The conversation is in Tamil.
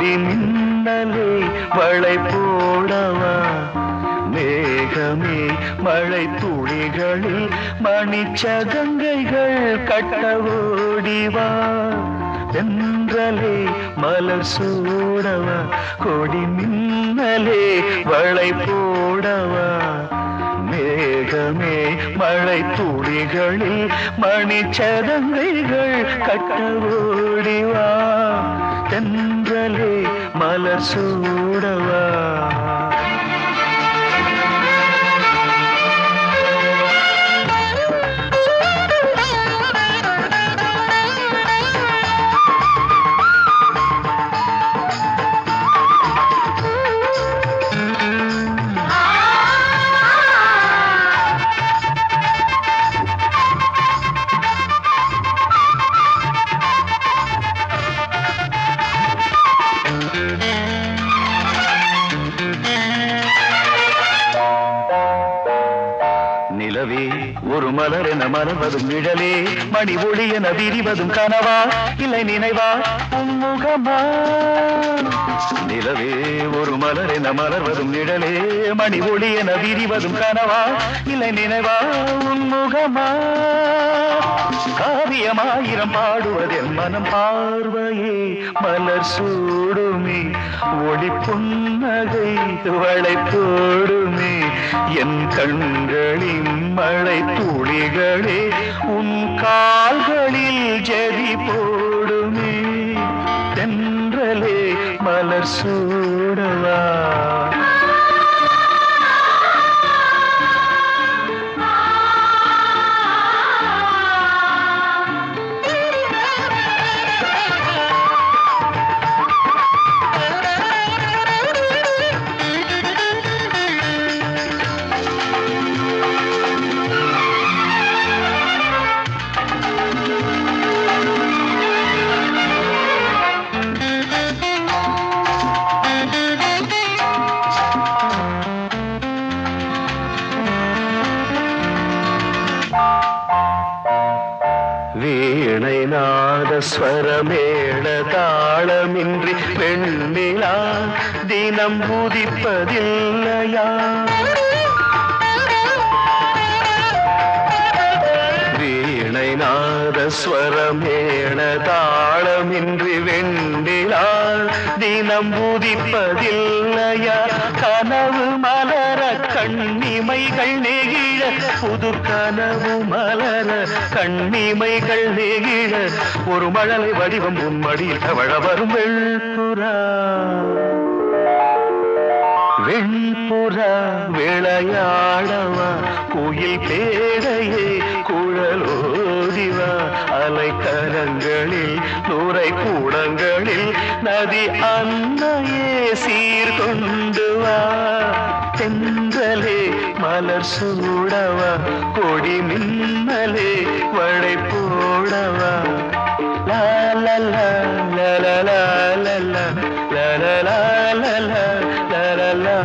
கொடி மின்னலே வளை போடவா மேகமே மழை துளிகளில் மணிச்சதங்கைகள் கட்ட ஓடிவா தென்றலே மலர் சூடவா கொடி மின்னலே வளை போடவா மேகமே மழை துளிகளில் மணிச்சதங்கைகள் கட்ட ஓடிவா தென்றலே மலர் சூடவா நிலவே ஒரு மலர் என மலர்வதும் நிழலே மணி ஒளி என விரிவதும் கனவா இல்லை நினைவா உன்முகமா நிலவே ஒரு மலர் என மலர்வதும் நிழலே மணி ஒளி என விரிவதும் கனவா இல்லை நினைவா உன்முகமா காவியமாயிரம் பாடுவதென் மனம் பார்வையே மலர் சூடுமே ஒளி புன்னகை வளை போடுமே என் கண்களின் மழை துளிகளே உன் கால்களில் ஜதி போடுமே தென்றலே மலர் சூடவா வீணை நாத ஸ்வரமேள தாளமின்றி பெண்ணிலா தினம் உதிப்பதில்லையா வீணை நாத ஸ்வரமேள தாளமின்றி வெண்ணிலா தினம் உதிப்பதில்லையா கனவு மலர கண்ணிமைகள் நெகிழ புது கனவு மலர கண்ணிமைகள் நெகிழ ஒரு மழலை வடிவம் உன் மடியில் தவழ வரும் வெண்புறா வெண்புறா விளையாடவா குயில் பேடையே குழலோதிவா அலைக்கரங்களில் நூரை கூடங்களில் நதி அன்னையே சீர்கொண்டு வா தென்றலே மலர் சூடவா கொடி மின்னலே வளை போடவா லா லா லா லா லா லா லா லா லா லா லா லா லா